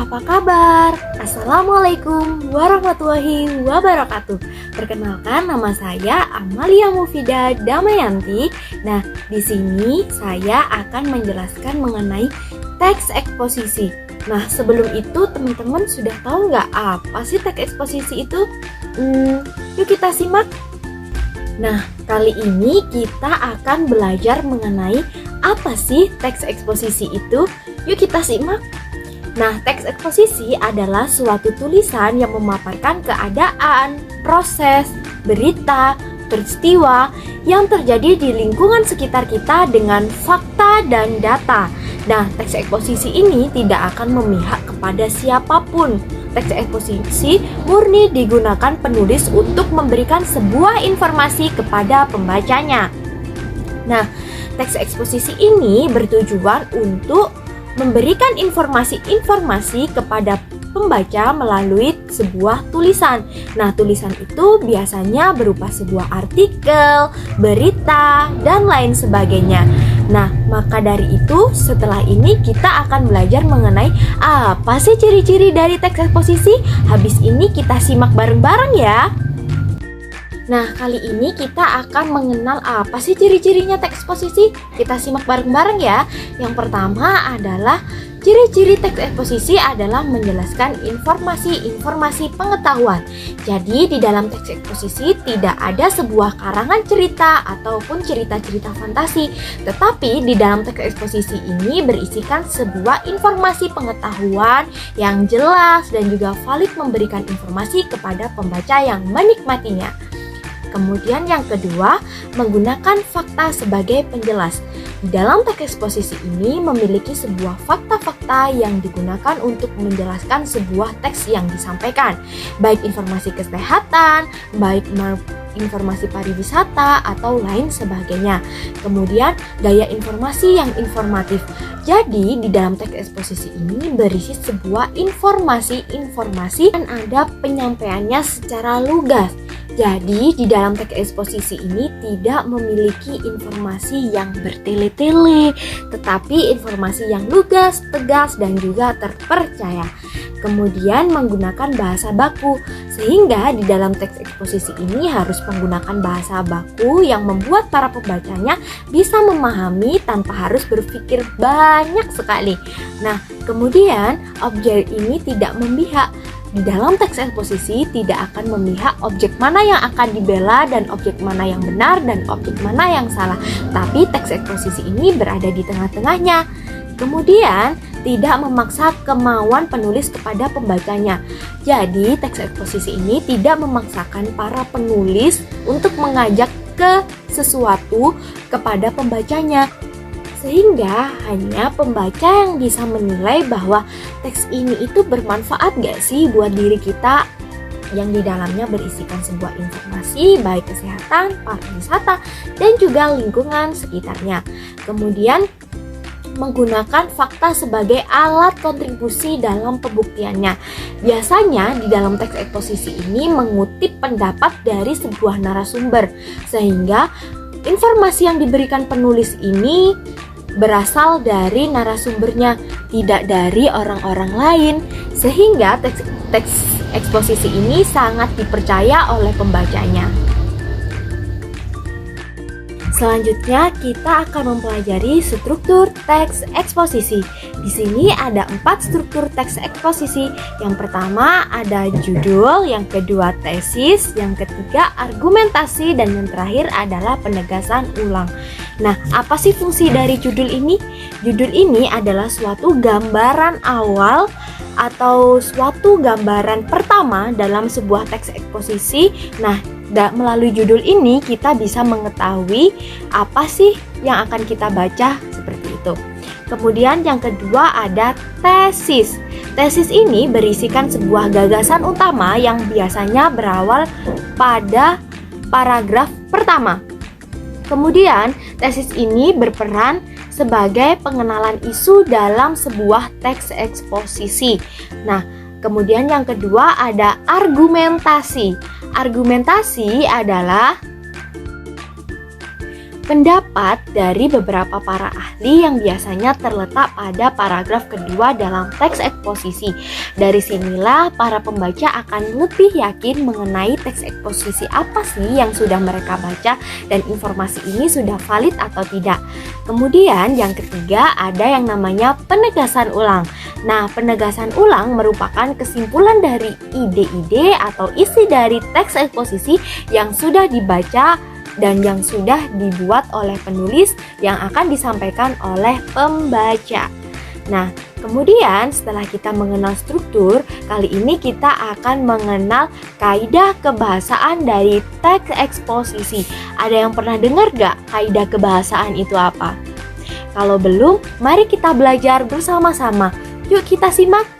apa kabar? Assalamualaikum warahmatullahi wabarakatuh. Perkenalkan, nama saya Amalia Mufida Damayanti. Nah, di sini saya akan menjelaskan mengenai teks eksposisi. Nah, sebelum itu teman-teman sudah tahu nggak apa sih teks eksposisi itu? Yuk kita simak. Nah, kali ini kita akan belajar mengenai apa sih teks eksposisi itu. Yuk kita simak. Nah, teks eksposisi adalah suatu tulisan yang memaparkan keadaan, proses, berita, peristiwa yang terjadi di lingkungan sekitar kita dengan fakta dan data. Nah, teks eksposisi ini tidak akan memihak kepada siapapun. Teks eksposisi murni digunakan penulis untuk memberikan sebuah informasi kepada pembacanya. Nah, teks eksposisi ini bertujuan untuk memberikan informasi-informasi kepada pembaca melalui sebuah tulisan. Nah, tulisan itu biasanya berupa sebuah artikel, berita, dan lain sebagainya. Nah, maka dari itu setelah ini kita akan belajar mengenai apa sih ciri-ciri dari teks eksposisi. Habis ini kita simak bareng-bareng ya. Nah, kali ini kita akan mengenal apa sih ciri-cirinya teks eksposisi. Kita simak bareng-bareng ya. Yang pertama adalah ciri-ciri teks eksposisi adalah menjelaskan informasi-informasi pengetahuan. Jadi, di dalam teks eksposisi tidak ada sebuah karangan cerita ataupun cerita-cerita fantasi. Tetapi di dalam teks eksposisi ini berisikan sebuah informasi pengetahuan yang jelas dan juga valid, memberikan informasi kepada pembaca yang menikmatinya. Kemudian yang kedua, menggunakan fakta sebagai penjelas. Di dalam teks eksposisi ini memiliki sebuah fakta-fakta yang digunakan untuk menjelaskan sebuah teks yang disampaikan, baik informasi kesehatan, baik informasi pariwisata, atau lain sebagainya. Kemudian gaya informasi yang informatif. Jadi di dalam teks eksposisi ini berisi sebuah informasi dan ada penyampaiannya secara lugas. Jadi di dalam teks eksposisi ini tidak memiliki informasi yang bertele-tele, tetapi informasi yang lugas, tegas, dan juga terpercaya. Kemudian menggunakan bahasa baku, sehingga di dalam teks eksposisi ini harus menggunakan bahasa baku yang membuat para pembacanya bisa memahami tanpa harus berpikir banyak sekali. Nah, kemudian objek ini tidak memihak. Di dalam teks eksposisi tidak akan memihak objek mana yang akan dibela dan objek mana yang benar dan objek mana yang salah. Tapi teks eksposisi ini berada di tengah-tengahnya. Kemudian tidak memaksa kemauan penulis kepada pembacanya. Jadi teks eksposisi ini tidak memaksakan para penulis untuk mengajak ke sesuatu kepada pembacanya, sehingga hanya pembaca yang bisa menilai bahwa teks ini itu bermanfaat gak sih buat diri kita, yang di dalamnya berisikan sebuah informasi baik kesehatan, pariwisata, dan juga lingkungan sekitarnya. Kemudian menggunakan fakta sebagai alat kontribusi dalam pembuktiannya. Biasanya di dalam teks eksposisi ini mengutip pendapat dari sebuah narasumber, sehingga informasi yang diberikan penulis ini berasal dari narasumbernya, tidak dari orang-orang lain, sehingga teks eksposisi ini sangat dipercaya oleh pembacanya. Selanjutnya kita akan mempelajari struktur teks eksposisi. Di sini ada 4 struktur teks eksposisi. Yang pertama ada judul, yang kedua tesis, yang ketiga argumentasi, dan yang terakhir adalah penegasan ulang. Nah, apa sih fungsi dari judul ini? Judul ini adalah suatu gambaran awal atau suatu gambaran pertama dalam sebuah teks eksposisi. Nah, melalui judul ini kita bisa mengetahui apa sih yang akan kita baca, seperti itu. Kemudian yang kedua ada tesis. Tesis ini berisikan sebuah gagasan utama yang biasanya berawal pada paragraf pertama. Kemudian tesis ini berperan sebagai pengenalan isu dalam sebuah teks eksposisi. Nah, kemudian yang kedua ada argumentasi. Argumentasi adalah pendapat pendapat dari beberapa para ahli yang biasanya terletak pada paragraf kedua dalam teks eksposisi. Dari sinilah para pembaca akan lebih yakin mengenai teks eksposisi apa sih yang sudah mereka baca dan informasi ini sudah valid atau tidak. Kemudian yang ketiga ada yang namanya penegasan ulang. Nah, penegasan ulang merupakan kesimpulan dari ide-ide atau isi dari teks eksposisi yang sudah dibaca dan yang sudah dibuat oleh penulis yang akan disampaikan oleh pembaca. Nah, kemudian setelah kita mengenal struktur, kali ini kita akan mengenal kaidah kebahasaan dari teks eksposisi. Ada yang pernah dengar gak kaidah kebahasaan itu apa? Kalau belum, mari kita belajar bersama-sama. Yuk kita simak.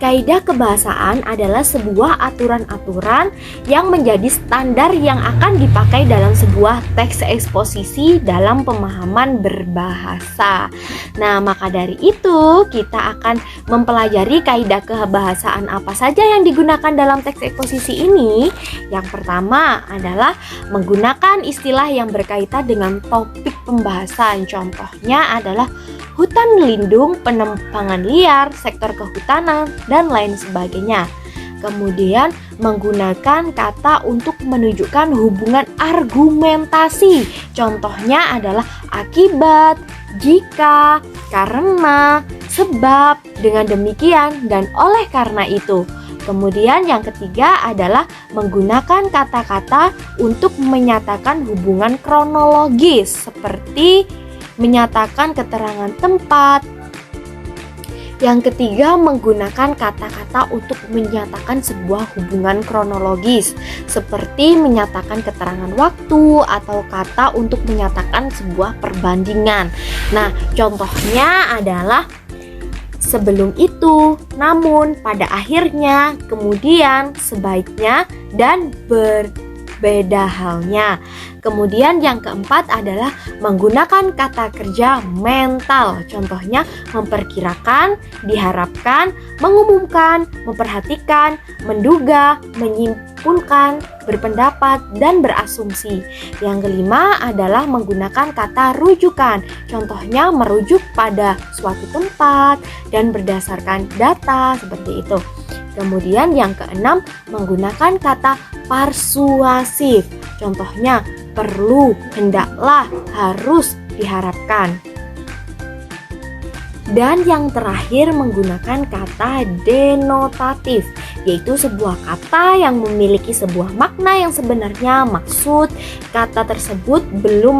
Kaidah kebahasaan adalah sebuah aturan-aturan yang menjadi standar yang akan dipakai dalam sebuah teks eksposisi dalam pemahaman berbahasa. Nah, maka dari itu kita akan mempelajari kaidah kebahasaan apa saja yang digunakan dalam teks eksposisi ini. Yang pertama adalah menggunakan istilah yang berkaitan dengan topik pembahasan. Contohnya adalah hutan lindung, penebangan liar, sektor kehutanan, dan lain sebagainya. Kemudian menggunakan kata untuk menunjukkan hubungan argumentasi. Contohnya adalah akibat, jika, karena, sebab, dengan demikian, dan oleh karena itu. Kemudian yang ketiga adalah menggunakan kata-kata untuk menyatakan hubungan kronologis seperti menyatakan keterangan tempat. Yang ketiga, menggunakan kata-kata untuk menyatakan sebuah hubungan kronologis seperti menyatakan keterangan waktu atau kata untuk menyatakan sebuah perbandingan. Nah, contohnya adalah sebelum itu, namun, pada akhirnya, kemudian, sebaiknya, dan berbeda halnya. Kemudian yang keempat adalah menggunakan kata kerja mental. Contohnya memperkirakan, diharapkan, mengumumkan, memperhatikan, menduga, menyimpulkan, berpendapat, dan berasumsi. Yang kelima adalah menggunakan kata rujukan. Contohnya merujuk pada suatu tempat dan berdasarkan data seperti itu. Kemudian yang keenam menggunakan kata persuasif. Contohnya perlu, hendaklah, harus, diharapkan. Dan yang terakhir menggunakan kata denotatif, yaitu sebuah kata yang memiliki sebuah makna yang sebenarnya maksud kata tersebut belum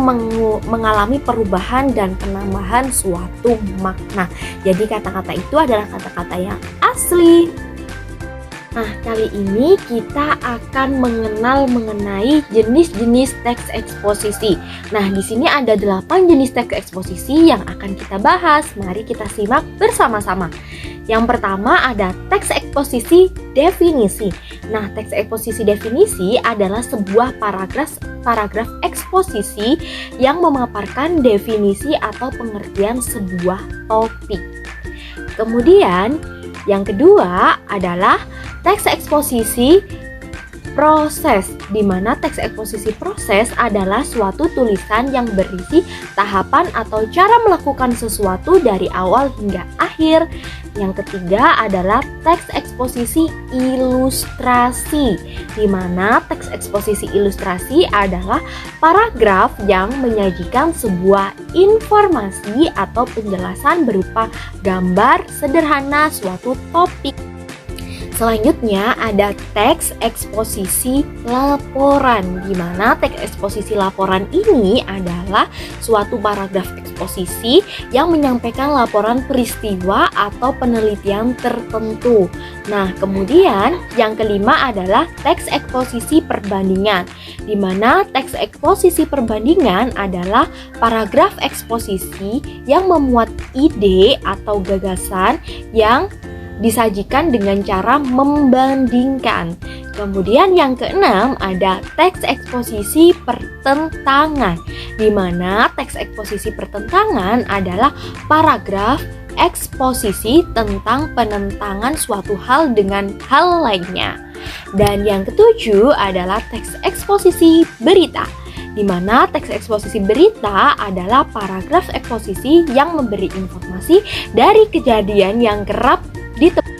mengalami perubahan dan penambahan suatu makna. Jadi kata-kata itu adalah kata-kata yang asli. Nah, kali ini kita akan mengenal mengenai jenis-jenis teks eksposisi. Nah, di sini ada 8 jenis teks eksposisi yang akan kita bahas. Mari kita simak bersama-sama. Yang pertama ada teks eksposisi definisi. Nah, teks eksposisi definisi adalah sebuah paragraf eksposisi yang memaparkan definisi atau pengertian sebuah topik. Kemudian, yang kedua adalah teks eksposisi proses, di mana teks eksposisi proses adalah suatu tulisan yang berisi tahapan atau cara melakukan sesuatu dari awal hingga akhir. Yang ketiga adalah teks eksposisi ilustrasi, di mana teks eksposisi ilustrasi adalah paragraf yang menyajikan sebuah informasi atau penjelasan berupa gambar sederhana suatu topik. Selanjutnya ada teks eksposisi laporan, di mana teks eksposisi laporan ini adalah suatu paragraf eksposisi yang menyampaikan laporan peristiwa atau penelitian tertentu. Nah, kemudian yang kelima adalah teks eksposisi perbandingan, di mana teks eksposisi perbandingan adalah paragraf eksposisi yang memuat ide atau gagasan yang disajikan dengan cara membandingkan. Kemudian yang keenam ada teks eksposisi pertentangan, di mana teks eksposisi pertentangan adalah paragraf eksposisi tentang penentangan suatu hal dengan hal lainnya. Dan yang ketujuh adalah teks eksposisi berita, di mana teks eksposisi berita adalah paragraf eksposisi yang memberi informasi dari kejadian yang kerap ditemui.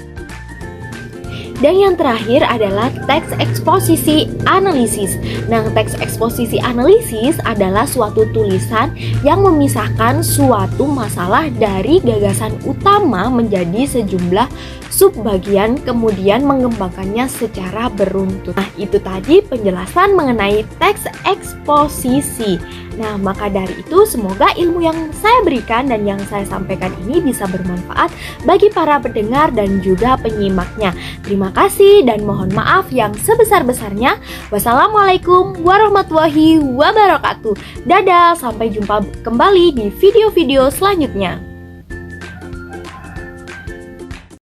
Dan yang terakhir adalah teks eksposisi analisis. Nah, teks eksposisi analisis adalah suatu tulisan yang memisahkan suatu masalah dari gagasan utama menjadi sejumlah subbagian, kemudian mengembangkannya secara beruntun. Nah, itu tadi penjelasan mengenai teks eksposisi. Nah, maka dari itu semoga ilmu yang saya berikan dan yang saya sampaikan ini bisa bermanfaat bagi para pendengar dan juga penyimaknya. Terima kasih dan mohon maaf yang sebesar-besarnya. Wassalamualaikum warahmatullahi wabarakatuh. Dadah, sampai jumpa kembali di video-video selanjutnya.